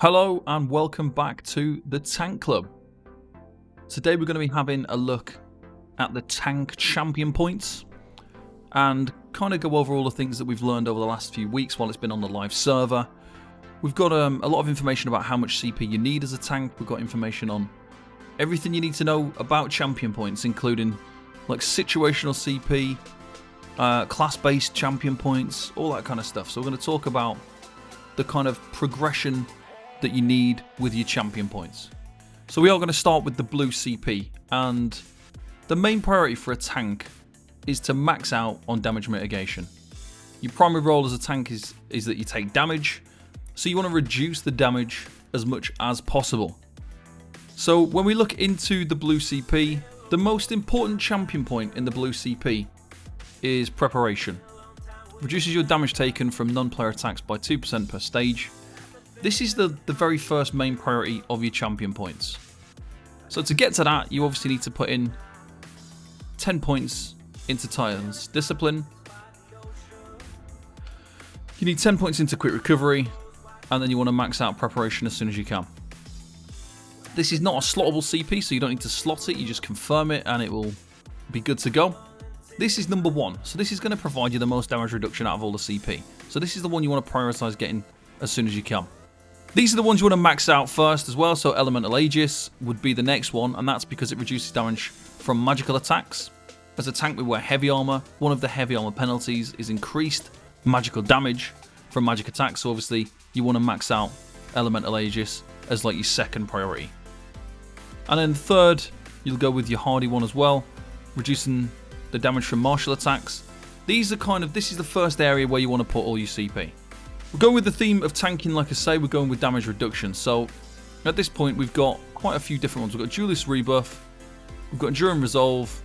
Hello and welcome back to the Tank Club. Today we're going to be having a look at the tank champion points and kind of go over all the things that we've learned over the last few weeks while it's been on the live server. We've got a lot of information about how much CP you need as a tank. We've got information on everything you need to know about champion points, including like situational CP, class-based champion points, all that kind of stuff. So we're going to talk about the kind of progression that you need with your champion points. So we are going to start with the blue CP, and the main priority for a tank is to max out on damage mitigation. Your primary role as a tank is that you take damage, so you want to reduce the damage as much as possible. So when we look into the blue CP, the most important champion point in the blue CP is preparation. Reduces your damage taken from non-player attacks by 2% per stage. This is the very first main priority of your champion points. So to get to that, you obviously need to put in 10 points into Titan's Discipline. You need 10 points into Quick Recovery, and then you want to max out Preparation as soon as you can. This is not a slottable CP, so you don't need to slot it, you just confirm it and it will be good to go. This is number 1, so this is going to provide you the most damage reduction out of all the CP. So this is the one you want to prioritize getting as soon as you can. These are the ones you want to max out first as well, so Elemental Aegis would be the next one, and that's because it reduces damage from magical attacks. As a tank, we wear heavy armor. One of the heavy armor penalties is increased magical damage from magic attacks, so obviously you want to max out Elemental Aegis as like your second priority. And then third, you'll go with your hardy one as well, reducing the damage from martial attacks. This is the first area where you want to put all your CP. We're going with the theme of tanking, like I say, we're going with damage reduction. So at this point, we've got quite a few different ones. We've got Julius Rebuff, we've got Enduring Resolve,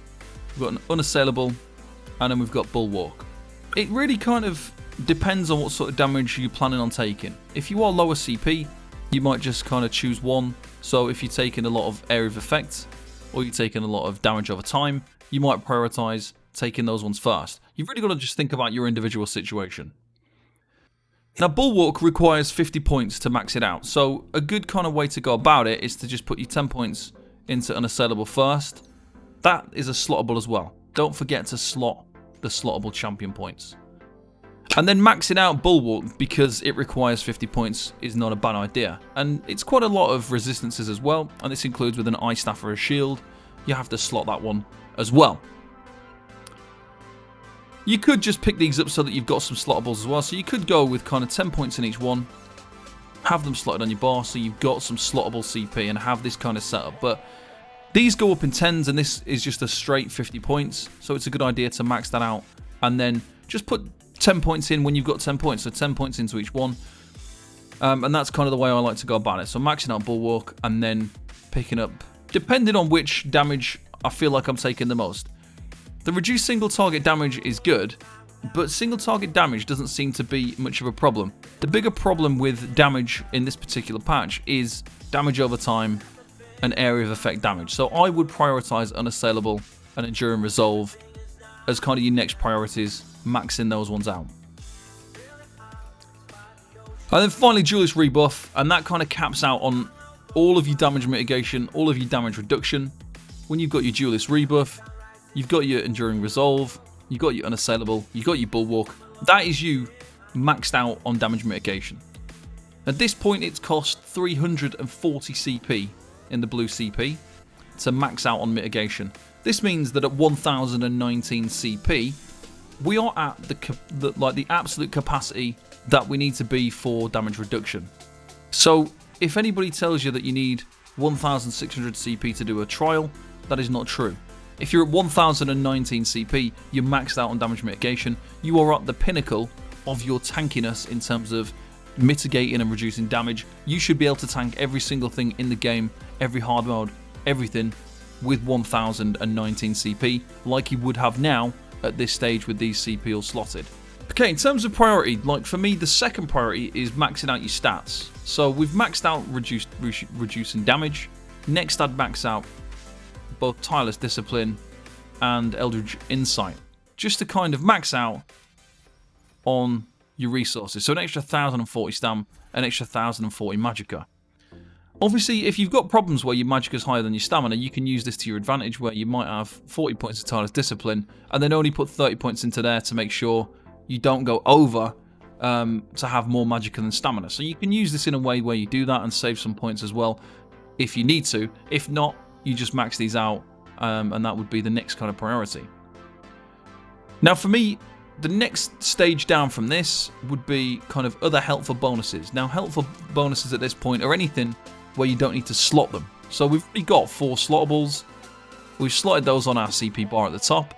we've got an Unassailable, and then we've got Bulwark. It really kind of depends on what sort of damage you're planning on taking. If you are lower CP, you might just kind of choose one. So if you're taking a lot of area of effect, or you're taking a lot of damage over time, you might prioritize taking those ones first. You've really got to just think about your individual situation. Now, Bulwark requires 50 points to max it out, so a good kind of way to go about it is to just put your 10 points into Unassailable first. That is a slottable as well. Don't forget to slot the slottable champion points. And then maxing out Bulwark, because it requires 50 points, is not a bad idea. And it's quite a lot of resistances as well, and this includes with an Ice Staff or a Shield. You have to slot that one as well. You could just pick these up so that you've got some slottables as well. So you could go with kind of 10 points in each one, have them slotted on your bar so you've got some slottable CP and have this kind of setup. But these go up in 10s and this is just a straight 50 points. So it's a good idea to max that out and then just put 10 points in when you've got 10 points. So 10 points into each one. And that's kind of the way I like to go about it. So maxing out Bulwark and then picking up, depending on which damage I feel like I'm taking the most. The reduced single target damage is good, but single target damage doesn't seem to be much of a problem. The bigger problem with damage in this particular patch is damage over time and area of effect damage. So I would prioritize Unassailable and Enduring Resolve as kind of your next priorities, maxing those ones out. And then finally Julius Rebuff, and that kind of caps out on all of your damage mitigation, all of your damage reduction. When you've got your Julius Rebuff, you've got your Enduring Resolve, you've got your Unassailable, you've got your Bulwark. That is you maxed out on damage mitigation. At this point, it's cost 340 CP in the blue CP to max out on mitigation. This means that at 1019 CP, we are at the absolute capacity that we need to be for damage reduction. So if anybody tells you that you need 1600 CP to do a trial, that is not true. If you're at 1019 CP, you're maxed out on damage mitigation. You are at the pinnacle of your tankiness in terms of mitigating and reducing damage. You should be able to tank every single thing in the game, every hard mode, everything with 1019 CP, like you would have now at this stage with these CP all slotted. Okay, in terms of priority, like for me, the second priority is maxing out your stats. So we've maxed out reducing damage. Next, I'd max out both Tireless Discipline and Eldritch Insight, just to kind of max out on your resources. So an extra 1040 stam, an extra 1040 magicka. Obviously, if you've got problems where your magicka is higher than your stamina, you can use this to your advantage, where you might have 40 points of tireless discipline and then only put 30 points into there to make sure you don't go over to have more magicka than stamina. So you can use this in a way where you do that and save some points as well if you need to. If not, you just max these out, and that would be the next kind of priority. Now for me, the next stage down from this would be kind of other helpful bonuses. Now helpful bonuses at this point are anything where you don't need to slot them. So we've already got 4 slottables. We've slotted those on our CP bar at the top.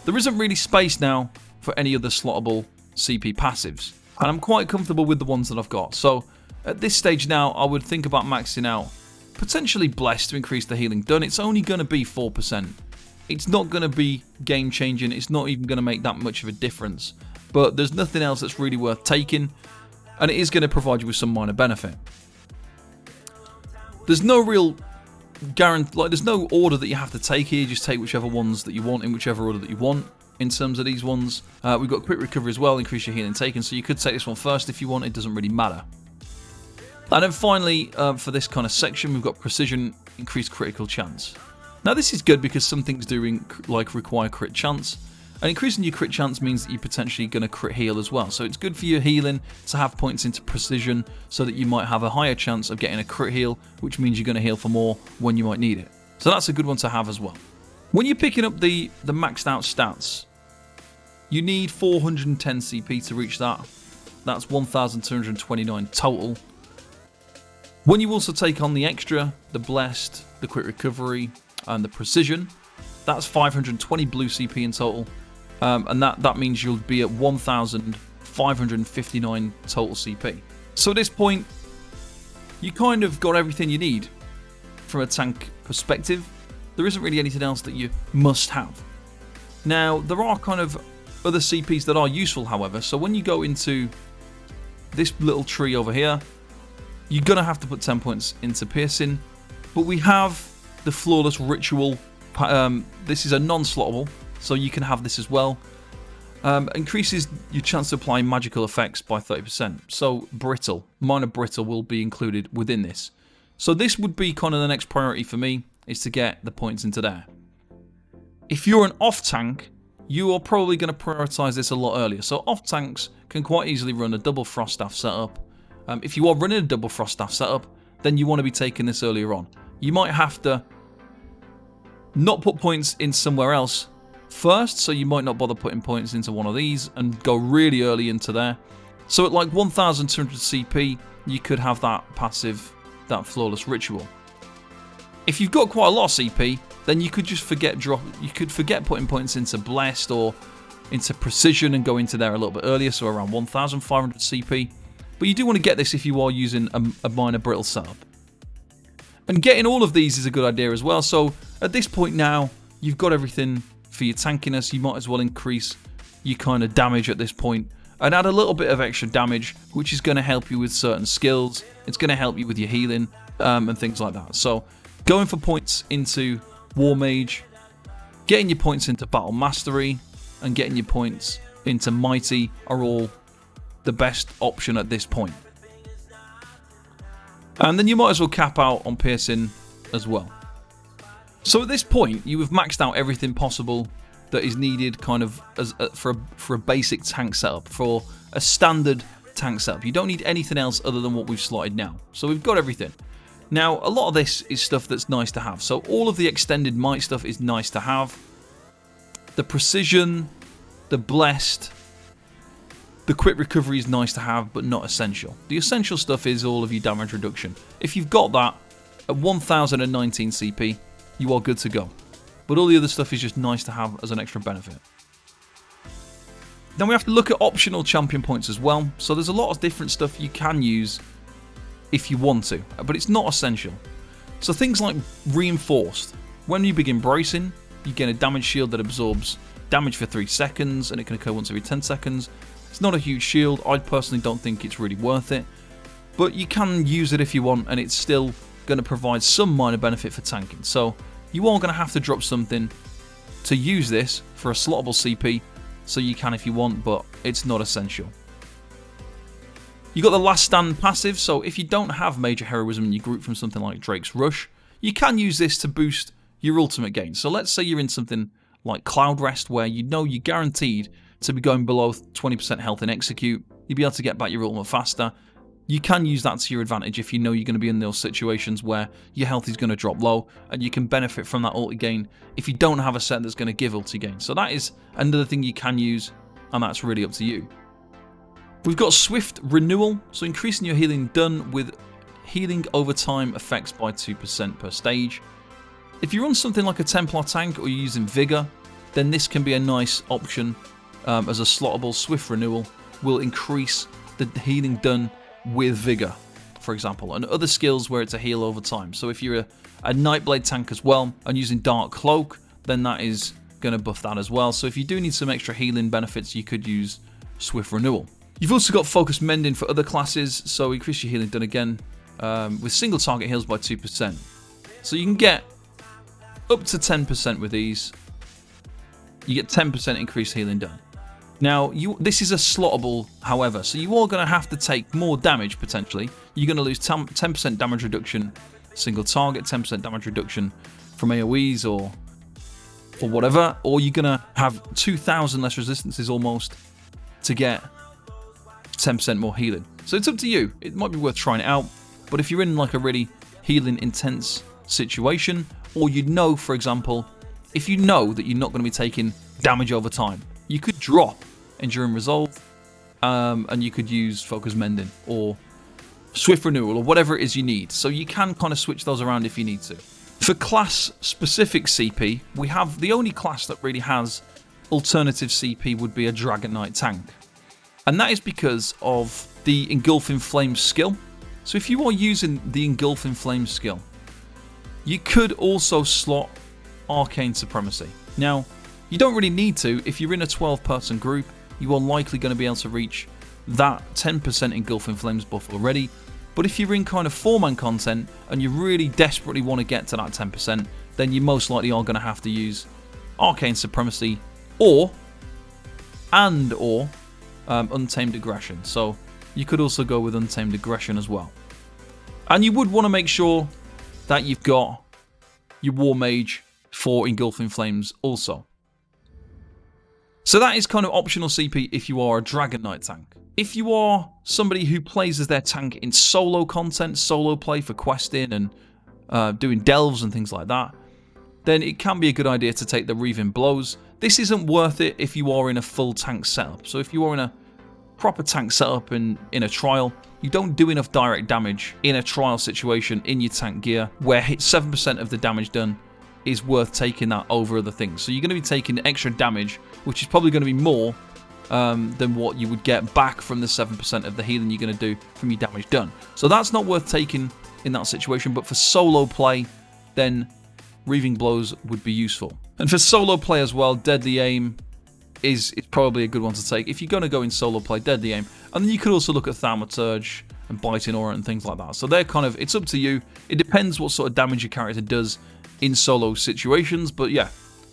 There isn't really space now for any other slottable CP passives, and I'm quite comfortable with the ones that I've got. So at this stage now, I would think about maxing out potentially Blessed to increase the healing done. It's only going to be 4%. It's not going to be game changing. It's not even going to make that much of a difference, but there's nothing else that's really worth taking, and it is going to provide you with some minor benefit. There's no real guarantee, like there's no order that you have to take here. Just take whichever ones that you want in whichever order that you want. In terms of these ones, we've got quick recovery as well, increase your healing taken, so you could take this one first if you want. It doesn't really matter. And then finally, for this kind of section, we've got precision, increased critical chance. Now this is good because some things do require crit chance, and increasing your crit chance means that you're potentially going to crit heal as well. So it's good for your healing to have points into precision, so that you might have a higher chance of getting a crit heal, which means you're going to heal for more when you might need it. So that's a good one to have as well. When you're picking up the maxed out stats, you need 410 CP to reach that. That's 1,229 total. When you also take on the extra, the Blessed, the quick recovery, and the precision, that's 520 blue CP in total. And that means you'll be at 1,559 total CP. So at this point, you kind of got everything you need from a tank perspective. There isn't really anything else that you must have. Now, there are kind of other CPs that are useful, however. So when you go into this little tree over here, you're going to have to put 10 points into piercing. But we have the flawless ritual. This is a non-slottable, so you can have this as well. Increases your chance to apply magical effects by 30%. So brittle, minor brittle will be included within this. So this would be kind of the next priority for me, is to get the points into there. If you're an off tank, you are probably going to prioritize this a lot earlier. So off tanks can quite easily run a double frost staff setup. If you are running a double frost staff setup, then you want to be taking this earlier on. You might have to not put points in somewhere else first, so you might not bother putting points into one of these and go really early into there. So at like 1,200 CP, you could have that passive, that flawless ritual. If you've got quite a lot of CP, then you could just forget putting points into Blessed or into Precision and go into there a little bit earlier, so around 1,500 CP. But you do want to get this if you are using a minor brittle setup. And getting all of these is a good idea as well. So at this point now, you've got everything for your tankiness. You might as well increase your kind of damage at this point and add a little bit of extra damage, which is going to help you with certain skills. It's going to help you with your healing and things like that. So going for points into War Mage, getting your points into Battle Mastery, and getting your points into Mighty are all the best option at this point. And then you might as well cap out on Piercing as well. So at this point, you have maxed out everything possible that is needed kind of as for a basic tank setup, for a standard tank setup. You don't need anything else other than what we've slotted now. So we've got everything. Now, a lot of this is stuff that's nice to have. So all of the extended might stuff is nice to have. The Precision, the Blessed, the quick recovery is nice to have, but not essential. The essential stuff is all of your damage reduction. If you've got that at 1019 CP, you are good to go. But all the other stuff is just nice to have as an extra benefit. Then we have to look at optional champion points as well. So there's a lot of different stuff you can use if you want to, but it's not essential. So things like Reinforced. When you begin bracing, you get a damage shield that absorbs damage for 3 seconds, and it can occur once every 10 seconds. It's not a huge shield. I personally don't think it's really worth it, but you can use it if you want, and it's still going to provide some minor benefit for tanking. So you are going to have to drop something to use this for a slottable CP, so you can if you want, but it's not essential. You got the Last Stand passive, so if you don't have major heroism in your group from something like Drake's Rush, you can use this to boost your ultimate gain. So let's say you're in something like Cloud Rest, where you know you're guaranteed to be going below 20% health in Execute. You'll be able to get back your ultimate faster. You can use that to your advantage if you know you're going to be in those situations where your health is going to drop low, and you can benefit from that ulti gain if you don't have a set that's going to give ulti gain. So that is another thing you can use, and that's really up to you. We've got Swift Renewal, so increasing your healing done with healing over time effects by 2% per stage. If you're on something like a Templar tank or you're using Vigor, then this can be a nice option as a slottable. Swift Renewal will increase the healing done with Vigor, for example, and other skills where it's a heal over time. So if you're a Nightblade tank as well and using Dark Cloak, then that is going to buff that as well. So if you do need some extra healing benefits, you could use Swift Renewal. You've also got Focus Mending for other classes, so increase your healing done again with single target heals by 2%. So you can get up to 10% with these. You get 10% increased healing done. Now, this is a slottable, however, so you are going to have to take more damage, potentially. You're going to lose 10% damage reduction single target, 10% damage reduction from AoEs or whatever, or you're going to have 2,000 less resistances almost to get 10% more healing. So it's up to you. It might be worth trying it out, but if you're in like a really healing intense situation, or you know, for example, if you know that you're not going to be taking damage over time, you could drop Enduring Resolve, and you could use Focus Mending or Swift Renewal or whatever it is you need. So you can kind of switch those around if you need to. For class-specific CP, we have the only class that really has alternative CP would be a Dragon Knight tank. And that is because of the Engulfing Flames skill. So if you are using the Engulfing Flames skill, you could also slot Arcane Supremacy. Now, you don't really need to. If you're in a 12-person group, you are likely going to be able to reach that 10% Engulfing Flames buff already. But if you're in kind of 4-man content and you really desperately want to get to that 10%, then you most likely are going to have to use Arcane Supremacy or Untamed Aggression. So you could also go with Untamed Aggression as well. And you would want to make sure that you've got your War Mage for Engulfing Flames also. So that is kind of optional CP if you are a Dragon Knight tank. If you are somebody who plays as their tank in solo content, solo play for questing and doing delves and things like that, then it can be a good idea to take the Reaving Blows. This isn't worth it if you are in a full tank setup. So if you are in a proper tank setup in a trial, you don't do enough direct damage in a trial situation in your tank gear where 7% of the damage done is worth taking that over other things. So you're going to be taking extra damage, which is probably going to be more than what you would get back from the 7% of the healing you're going to do from your damage done. So that's not worth taking in that situation, but for solo play, then Reaving Blows would be useful. And for solo play as well, Deadly Aim is probably a good one to take. If you're going to go in solo play, Deadly Aim. And then you could also look at Thaumaturge and Biting Aura and things like that. So they're kind of, it's up to you. It depends what sort of damage your character does in solo situations. But yeah,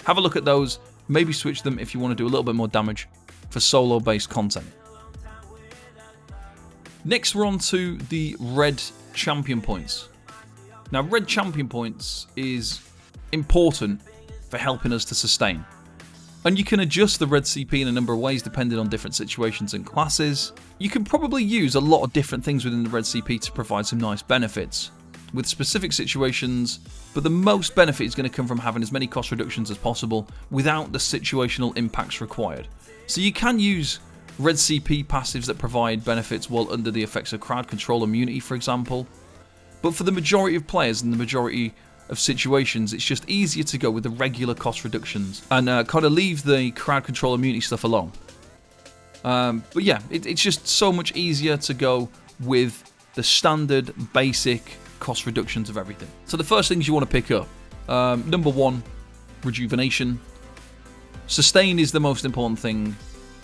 have a look at those. Maybe switch them if you want to do a little bit more damage for solo-based content. Next, we're on to the red champion points. Now, red champion points is important for helping us to sustain. And you can adjust the red CP in a number of ways depending on different situations and classes. You can probably use a lot of different things within the red CP to provide some nice benefits with specific situations, but the most benefit is going to come from having as many cost reductions as possible without the situational impacts required. So you can use red CP passives that provide benefits while under the effects of crowd control immunity, for example. But for the majority of players and the majority of situations, it's just easier to go with the regular cost reductions and kind of leave the crowd control immunity stuff alone. But yeah, it's just so much easier to go with the standard basic cost reductions of everything. So the first things you want to pick up, number one, rejuvenation. Sustain is the most important thing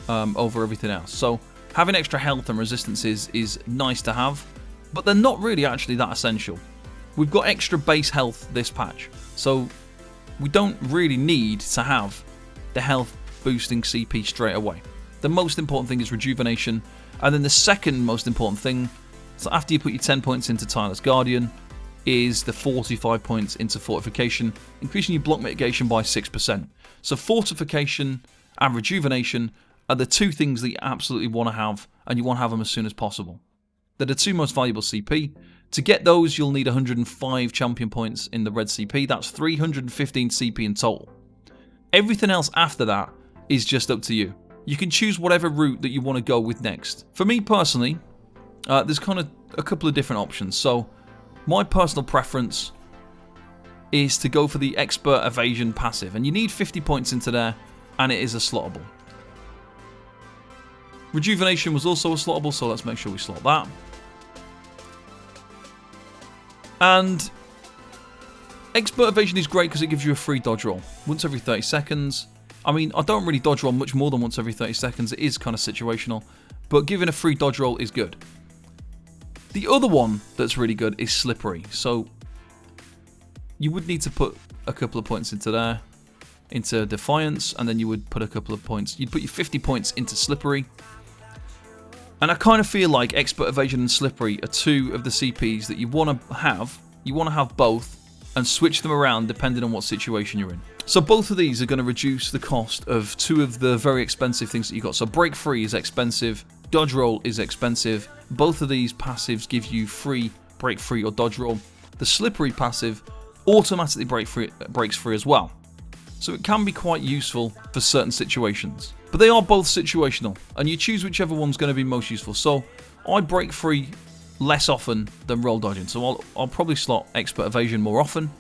over everything else. So having extra health and resistances is nice to have, but they're not really actually that essential. We've got extra base health this patch, so we don't really need to have the health boosting CP straight away. The most important thing is rejuvenation, And then the second most important thing, so after you put your 10 points into Tireless Guardian, is the 45 points into Fortification, increasing your block mitigation by 6%. So Fortification and Rejuvenation are the two things that you absolutely want to have, and you want to have them as soon as possible. They're the two most valuable CP. To get those, you'll need 105 champion points in the red CP. That's 315 CP in total. Everything else after that is just up to you. You can choose whatever route that you want to go with next. For me personally, there's kind of a couple of different options. So my personal preference is to go for the Expert Evasion passive, and you need 50 points into there, and it is a slottable. Rejuvenation was also a slottable, so let's make sure we slot that. And Expert Evasion is great because it gives you a free dodge roll once every 30 seconds. I mean, I don't really dodge roll much more than once every 30 seconds. It is kind of situational, but giving a free dodge roll is good. The other one that's really good is Slippery. So you would need to put a couple of points into there, into Defiance, and then you would put a couple of points. You'd put your 50 points into Slippery. And I kind of feel like Expert Evasion and Slippery are two of the CPs that you want to have. You want to have both and switch them around depending on what situation you're in. So both of these are going to reduce the cost of two of the very expensive things that you got. So Break Free is expensive, Dodge Roll is expensive. Both of these passives give you free Break Free or Dodge Roll. The Slippery passive automatically breaks free as well. So it can be quite useful for certain situations. But they are both situational, and you choose whichever one's going to be most useful. So I break free less often than roll dodging, so I'll probably slot Expert Evasion more often.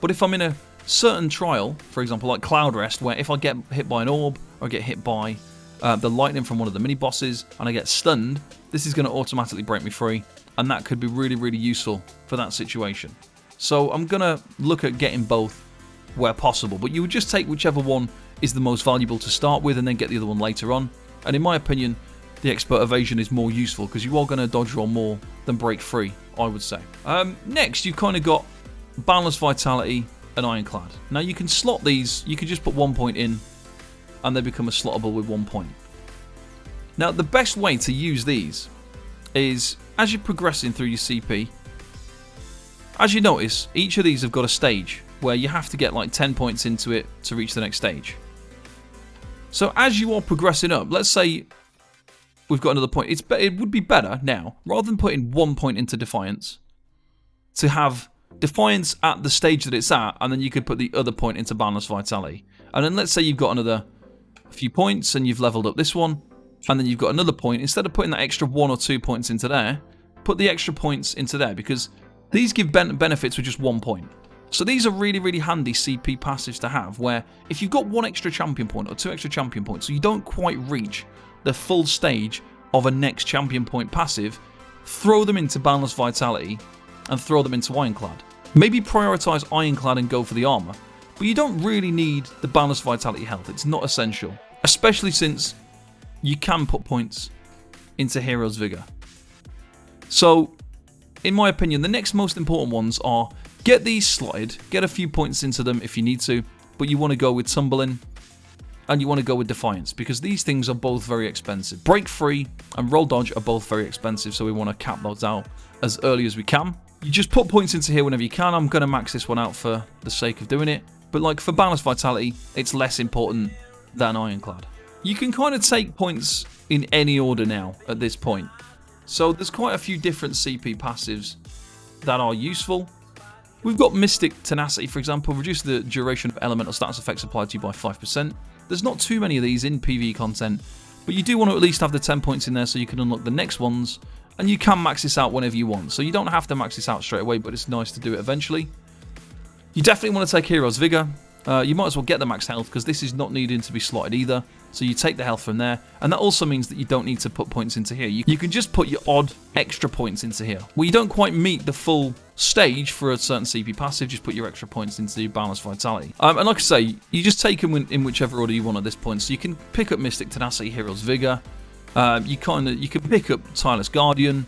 But if I'm in a certain trial, for example like Cloud Rest, where if I get hit by an orb or get hit by the lightning from one of the mini bosses and I get stunned, this is going to automatically break me free, and that could be really, really useful for that situation. So I'm going to look at getting both where possible, but you would just take whichever one is the most valuable to start with and then get the other one later on. And in my opinion, the Expert Evasion is more useful because you are going to dodge roll more than break free, I would say. Next, you've kind of got Boundless Vitality and Ironclad. Now you can slot these, you can just put 1 point in and they become a slottable with 1 point. Now the best way to use these is as you're progressing through your CP, as you notice, each of these have got a stage where you have to get like 10 points into it to reach the next stage. So as you are progressing up, let's say we've got another point. It would be better now, rather than putting 1 point into Defiance, to have Defiance at the stage that it's at, and then you could put the other point into Boundless Vitality. And then let's say you've got another few points and you've leveled up this one, and then you've got another point. Instead of putting that extra 1 or 2 points into there, put the extra points into there, because these give benefits with just 1 point. So these are really, really handy CP passives to have, where if you've got 1 extra champion point or 2 extra champion points, so you don't quite reach the full stage of a next champion point passive, throw them into Boundless Vitality and throw them into Ironclad. Maybe prioritise Ironclad and go for the armour, but you don't really need the Boundless Vitality health. It's not essential, especially since you can put points into Hero's Vigor. So, in my opinion, the next most important ones are get these slotted, get a few points into them if you need to, but you want to go with Tumbling and you want to go with Defiance because these things are both very expensive. Break Free and Roll Dodge are both very expensive, so we want to cap those out as early as we can. You just put points into here whenever you can. I'm going to max this one out for the sake of doing it, but like for Boundless Vitality, it's less important than Ironclad. You can kind of take points in any order now at this point. So there's quite a few different CP passives that are useful. We've got Mystic Tenacity, for example, reduce the duration of elemental status effects applied to you by 5%. There's not too many of these in PvE content, but you do want to at least have the 10 points in there so you can unlock the next ones, and you can max this out whenever you want. So you don't have to max this out straight away, but it's nice to do it eventually. You definitely want to take Hero's Vigor. You might as well get the max health because this is not needing to be slotted either. So you take the health from there, and that also means that you don't need to put points into here. You can just put your odd extra points into here. Well, you don't quite meet the full stage for a certain CP passive, just put your extra points into your Boundless Vitality. And like I say, you just take them in whichever order you want at this point. So you can pick up Mystic Tenacity, Hero's Vigor. You can pick up Tireless Guardian.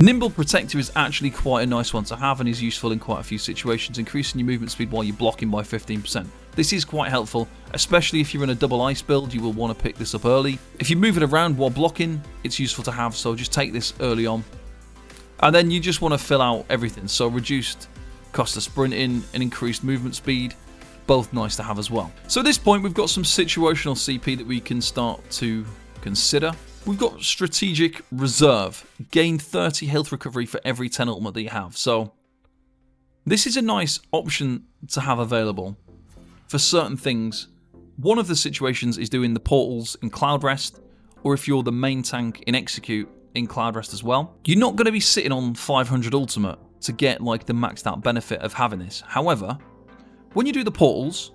Nimble Protector is actually quite a nice one to have and is useful in quite a few situations, increasing your movement speed while you're blocking by 15%. This is quite helpful, especially if you're in a double ice build, you will want to pick this up early. If you're moving around while blocking, it's useful to have, so just take this early on. And then you just want to fill out everything, so reduced cost of sprinting and increased movement speed, both nice to have as well. So at this point, we've got some situational CP that we can start to consider. We've got strategic reserve, gain 30 health recovery for every 10 ultimate that you have. So this is a nice option to have available for certain things. One of the situations is doing the portals in Cloud Rest, or if you're the main tank in Execute in Cloud Rest as well. You're not going to be sitting on 500 ultimate to get like the maxed out benefit of having this. However, when you do the portals,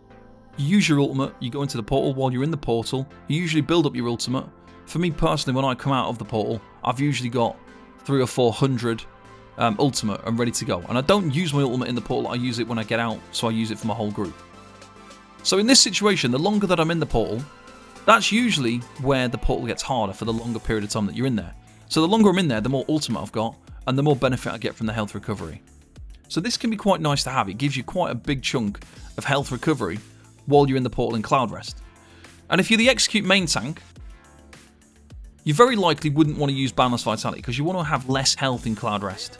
you use your ultimate, you go into the portal. While you're in the portal, you usually build up your ultimate. For me personally, when I come out of the portal, I've usually got 300 or 400 ultimate and ready to go. And I don't use my ultimate in the portal, I use it when I get out, so I use it for my whole group. So in this situation, the longer that I'm in the portal, that's usually where the portal gets harder for the longer period of time that you're in there. So the longer I'm in there, the more ultimate I've got, and the more benefit I get from the health recovery. So this can be quite nice to have. It gives you quite a big chunk of health recovery while you're in the portal in Cloud Rest. And if you're the Execute main tank, you very likely wouldn't want to use Boundless Vitality because you want to have less health in Cloud Rest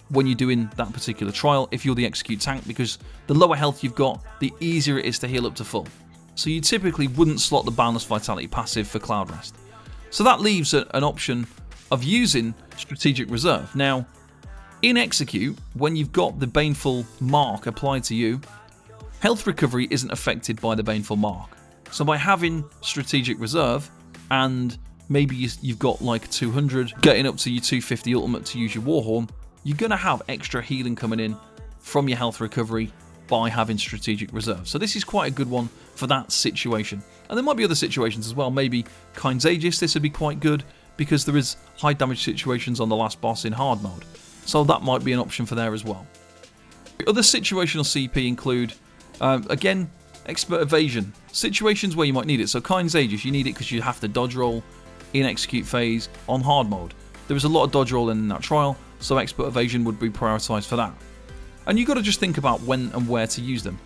when you're doing that particular trial if you're the Execute tank, because the lower health you've got, the easier it is to heal up to full. So you typically wouldn't slot the Boundless Vitality passive for Cloud Rest. So that leaves an option of using Strategic Reserve. Now, in Execute, when you've got the Baneful mark applied to you, health recovery isn't affected by the Baneful mark. So by having Strategic Reserve, and maybe you've got like 200, getting up to your 250 ultimate to use your Warhorn, you're going to have extra healing coming in from your health recovery by having Strategic Reserve. So this is quite a good one for that situation. And there might be other situations as well. Maybe Kind's Aegis, this would be quite good because there is high damage situations on the last boss in hard mode. So that might be an option for there as well. Other situational CP include, again, Expert Evasion. Situations where you might need it. So Kind's Aegis, you need it because you have to dodge roll in Execute phase on hard mode. There is a lot of dodge roll in that trial, so Expert Evasion would be prioritised for that. And you've got to just think about when and where to use them.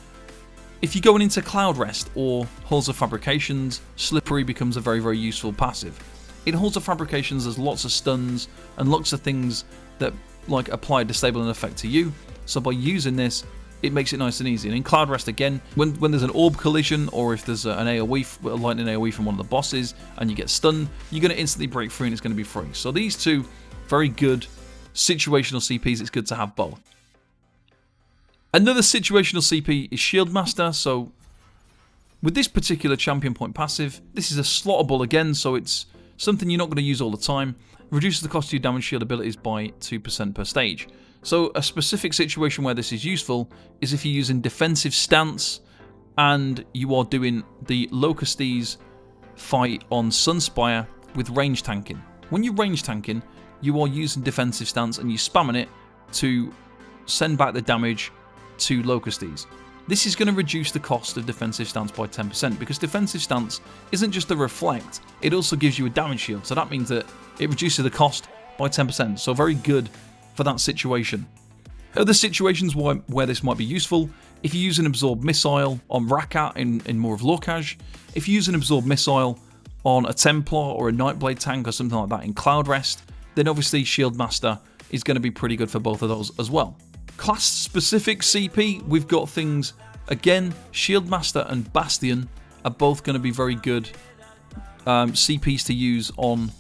If you're going into Cloud Rest or Halls of Fabrications, Slippery becomes a very, very useful passive. In Halls of Fabrications, there's lots of stuns and lots of things that like apply a disabling effect to you. So by using this, it makes it nice and easy. And in Cloud Rest again, when there's an orb collision or if there's an AoE, a lightning AoE from one of the bosses and you get stunned, you're going to instantly break free and it's going to be free. So these two, very good situational CPs. It's good to have both. Another situational CP is Shieldmaster. So with this particular champion point passive, this is a slottable again, so it's something you're not going to use all the time. Reduces the cost of your damage shield abilities by 2% per stage. So a specific situation where this is useful is if you're using defensive stance and you are doing the Locustes fight on Sunspire with range tanking. When you're range tanking, you are using defensive stance and you're spamming it to send back the damage to Locustes. This is going to reduce the cost of defensive stance by 10% because defensive stance isn't just a reflect, it also gives you a damage shield. So that means that it reduces the cost by 10%. So very good for that situation. Other situations where this might be useful, if you use an Absorb Missile on Rakat in more of Lorcage, if you use an Absorb Missile on a Templar or a Nightblade tank or something like that in Cloud Rest, then obviously Shieldmaster is going to be pretty good for both of those as well. Class-specific CP, we've got things, again, Shieldmaster and Bastion are both going to be very good CPs to use on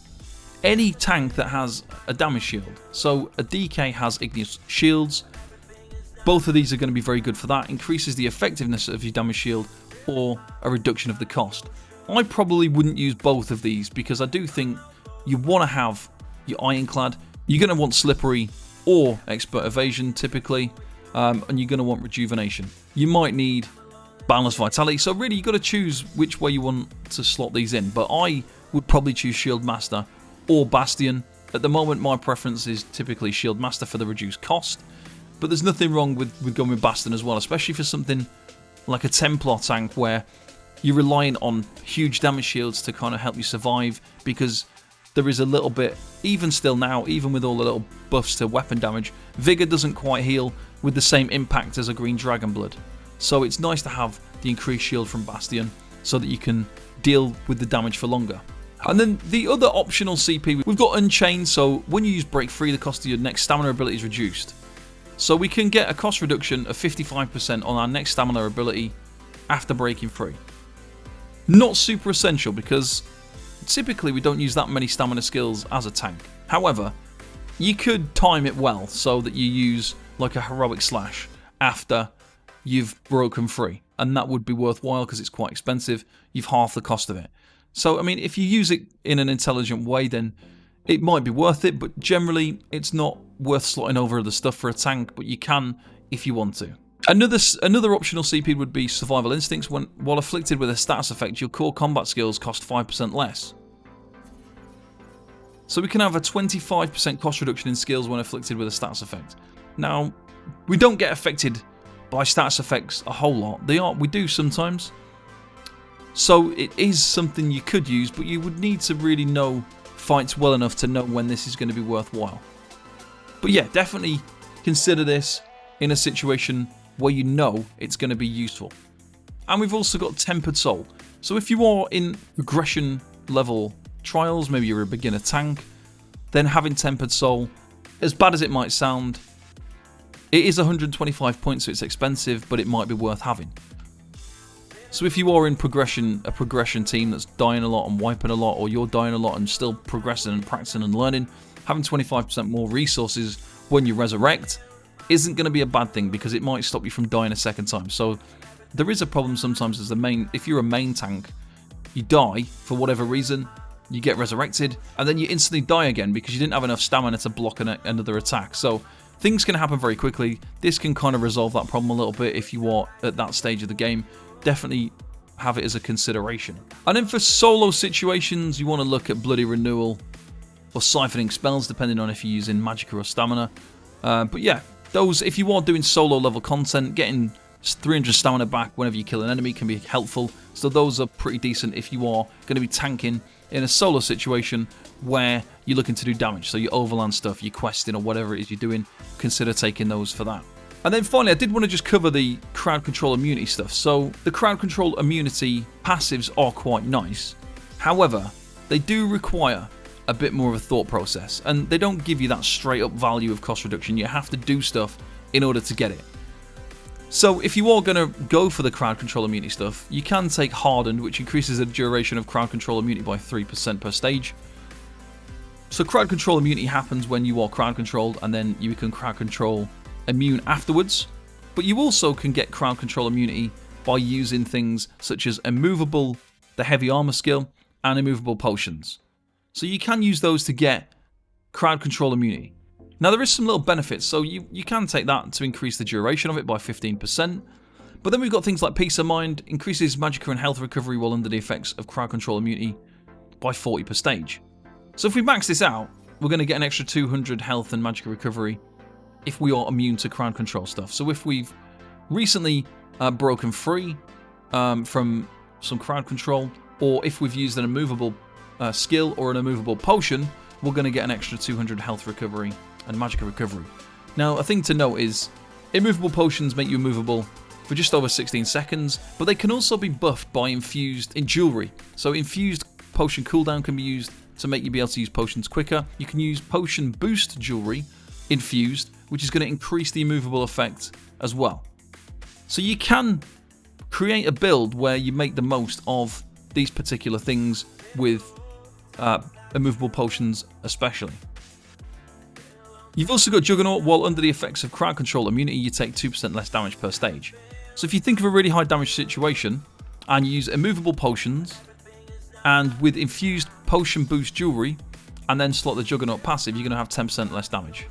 any tank that has a damage shield. So a DK has Igneous Shields. Both of these are going to be very good for that. Increases the effectiveness of your damage shield or a reduction of the cost. I probably wouldn't use both of these because I do think you want to have your Ironclad. You're going to want Slippery or Expert Evasion typically, and you're going to want Rejuvenation. You might need Boundless Vitality, so really you've got to choose which way you want to slot these in, but I would probably choose Shieldmaster or Bastion. At the moment my preference is typically Shieldmaster for the reduced cost, but there's nothing wrong with going with Bastion as well, especially for something like a Templar tank where you're relying on huge damage shields to kind of help you survive, because there is a little bit, even still now, even with all the little buffs to weapon damage, Vigor doesn't quite heal with the same impact as a Green Dragon Blood. So it's nice to have the increased shield from Bastion so that you can deal with the damage for longer. And then the other optional CP, we've got Unchained, so when you use Break Free, the cost of your next stamina ability is reduced. So we can get a cost reduction of 55% on our next stamina ability after breaking free. Not super essential because typically we don't use that many stamina skills as a tank. However, you could time it well so that you use like a heroic slash after you've broken free, and that would be worthwhile because it's quite expensive. You've half the cost of it. So, I mean, if you use it in an intelligent way, then it might be worth it, but generally it's not worth slotting over other stuff for a tank, but you can if you want to. Another optional CP would be Survival Instincts. While afflicted with a status effect, your core combat skills cost 5% less. So we can have a 25% cost reduction in skills when afflicted with a status effect. Now, we don't get affected by status effects a whole lot. We do sometimes. So it is something you could use, but you would need to really know fights well enough to know when this is going to be worthwhile. But yeah, definitely consider this in a situation where you know it's going to be useful. And we've also got Tempered Soul. So if you are in progression level trials, maybe you're a beginner tank, then having Tempered Soul, as bad as it might sound, it is 125 points, so it's expensive, but it might be worth having. So if you are in a progression team that's dying a lot and wiping a lot, or you're dying a lot and still progressing and practicing and learning, having 25% more resources when you resurrect isn't going to be a bad thing because it might stop you from dying a second time. So there is a problem sometimes as if you're a main tank, you die for whatever reason, you get resurrected, and then you instantly die again because you didn't have enough stamina to block another attack. So things can happen very quickly. This can kind of resolve that problem a little bit if you are at that stage of the game. Definitely have it as a consideration. And then for solo situations, you want to look at Bloody Renewal or Siphoning Spells, depending on if you're using Magicka or Stamina. But yeah, those, if you are doing solo level content, getting 300 stamina back whenever you kill an enemy can be helpful. So those are pretty decent if you are going to be tanking in a solo situation where you're looking to do damage. So your overland stuff, your questing, or whatever it is you're doing, consider taking those for that. And then finally, I did want to just cover the crowd control immunity stuff. So the crowd control immunity passives are quite nice. However, they do require a bit more of a thought process, and they don't give you that straight up value of cost reduction. You have to do stuff in order to get it. So if you are going to go for the crowd control immunity stuff, you can take Hardened, which increases the duration of crowd control immunity by 3% per stage. So crowd control immunity happens when you are crowd controlled, and then you can crowd control immune afterwards. But you also can get crowd control immunity by using things such as immovable, the heavy armor skill, and immovable potions. So you can use those to get crowd control immunity. Now there is some little benefits, so you can take that to increase the duration of it by 15%. But then we've got things like Peace of Mind, increases Magicka and health recovery while under the effects of crowd control immunity by 40 per stage. So if we max this out, we're going to get an extra 200 health and Magicka recovery if we are immune to crowd control stuff. So if we've recently broken free from some crowd control, or if we've used an immovable skill or an immovable potion, we're going to get an extra 200 health recovery and Magicka recovery. Now, a thing to note is immovable potions make you immovable for just over 16 seconds, but they can also be buffed by infused in jewelry. So infused potion cooldown can be used to make you be able to use potions quicker. You can use potion boost jewelry infused, which is going to increase the immovable effect as well. So you can create a build where you make the most of these particular things with immovable potions especially. You've also got Juggernaut. While under the effects of crowd control immunity, you take 2% less damage per stage. So if you think of a really high damage situation and you use immovable potions and with infused potion boost jewelry and then slot the Juggernaut passive, you're going to have 10% less damage.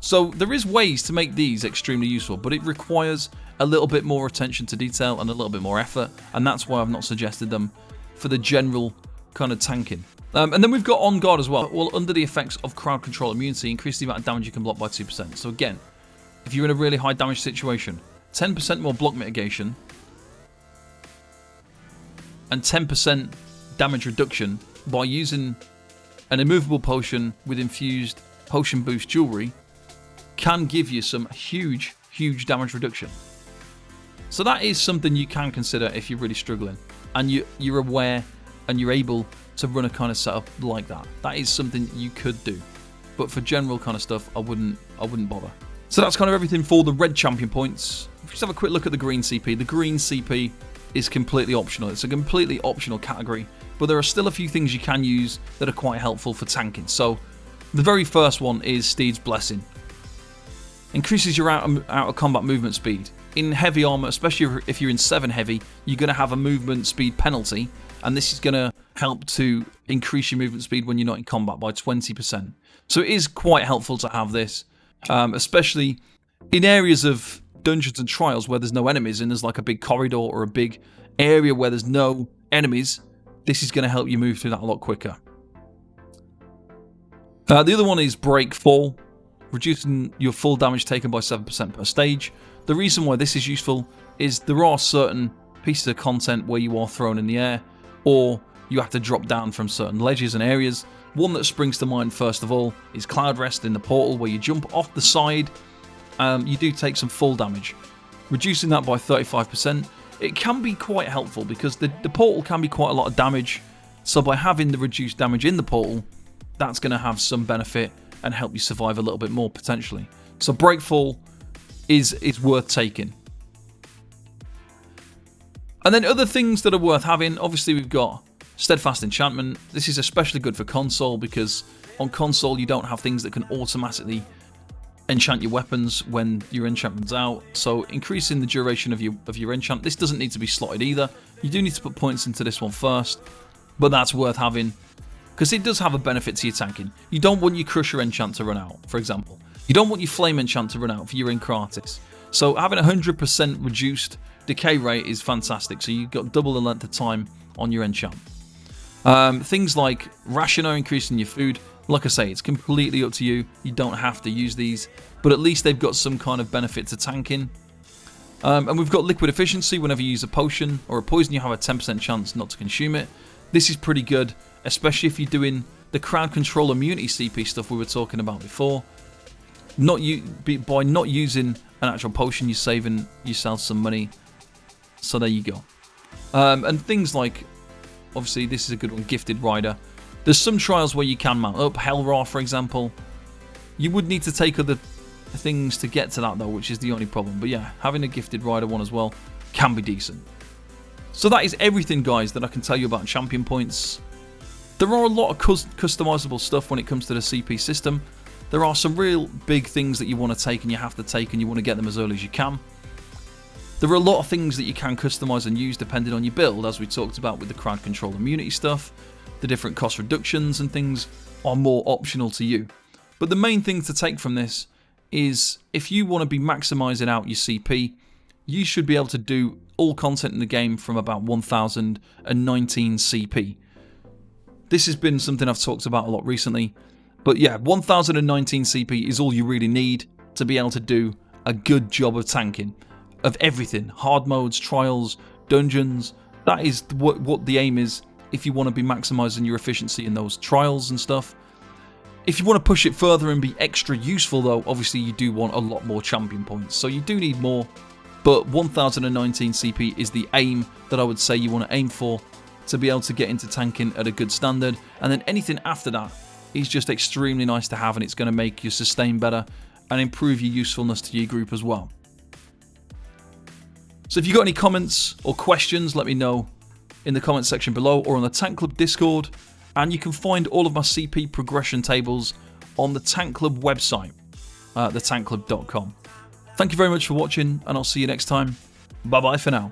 So there is ways to make these extremely useful, but it requires a little bit more attention to detail and a little bit more effort, and that's why I've not suggested them for the general kind of tanking. And then we've got On Guard as well. Well, under the effects of crowd control immunity, increase the amount of damage you can block by 2%. So again, if you're in a really high damage situation, 10% more block mitigation and 10% damage reduction by using an immovable potion with infused potion boost jewelry can give you some huge damage reduction. So that is something you can consider if you're really struggling and you're aware and you're able to run a kind of setup like that. That is something you could do. But for general kind of stuff, I wouldn't bother. So that's kind of everything for the red champion points. Let's have a quick look at the green CP. The green CP is completely optional. It's a completely optional category, but there are still a few things you can use that are quite helpful for tanking. So the very first one is Steed's Blessing. Increases your out of combat movement speed. In heavy armor, especially if you're in 7 heavy, you're going to have a movement speed penalty, and this is going to help to increase your movement speed when you're not in combat by 20%. So it is quite helpful to have this, especially in areas of dungeons and trials where there's no enemies and there's like a big corridor or a big area where there's no enemies. This is going to help you move through that a lot quicker. The other one is Break Fall, reducing your full damage taken by 7% per stage. The reason why this is useful is there are certain pieces of content where you are thrown in the air, or you have to drop down from certain ledges and areas. One that springs to mind first of all is Cloud Rest in the portal, where you jump off the side. You do take some full damage. Reducing that by 35%, it can be quite helpful because the portal can be quite a lot of damage. So by having the reduced damage in the portal, that's going to have some benefit and help you survive a little bit more potentially. So Breakfall is worth taking. And then other things that are worth having, obviously we've got Steadfast Enchantment. This is especially good for console because on console you don't have things that can automatically enchant your weapons when your enchantment's out. So increasing the duration of your enchant. This doesn't need to be slotted either. You do need to put points into this one first, but that's worth having because it does have a benefit to your tanking. You don't want your Crusher enchant to run out, for example. You don't want your Flame enchant to run out for your Inkratis. So having 100% reduced decay rate is fantastic. So you've got double the length of time on your enchant. Things like Rationer, increasing your food. Like I say, it's completely up to you. You don't have to use these, but at least they've got some kind of benefit to tanking. And we've got Liquid Efficiency. Whenever you use a potion or a poison, you have a 10% chance not to consume it. This is pretty good, especially if you're doing the crowd control immunity CP stuff we were talking about before. By not using an actual potion, you're saving yourself some money. So there you go. And things like, obviously this is a good one, Gifted Rider. There's some trials where you can mount up. Hellra, for example. You would need to take other things to get to that though, which is the only problem. But yeah, having a Gifted Rider one as well can be decent. So that is everything, guys, that I can tell you about champion points. There are a lot of customizable stuff when it comes to the CP system. There are some real big things that you want to take and you have to take and you want to get them as early as you can. There are a lot of things that you can customize and use depending on your build, as we talked about with the crowd control immunity stuff. The different cost reductions and things are more optional to you. But the main thing to take from this is if you want to be maximizing out your CP, you should be able to do all content in the game from about 1019 CP. This has been something I've talked about a lot recently. But yeah, 1019 CP is all you really need to be able to do a good job of tanking. Of everything. Hard modes, trials, dungeons. That is what the aim is if you want to be maximizing your efficiency in those trials and stuff. If you want to push it further and be extra useful though, obviously you do want a lot more champion points. So you do need more. But 1019 CP is the aim that I would say you want to aim for to be able to get into tanking at a good standard. And then anything after that is just extremely nice to have, and it's going to make your sustain better and improve your usefulness to your group as well. So if you've got any comments or questions, let me know in the comment section below or on the Tank Club Discord. And you can find all of my CP progression tables on the Tank Club website, thetankclub.com. Thank you very much for watching, and I'll see you next time. Bye bye for now.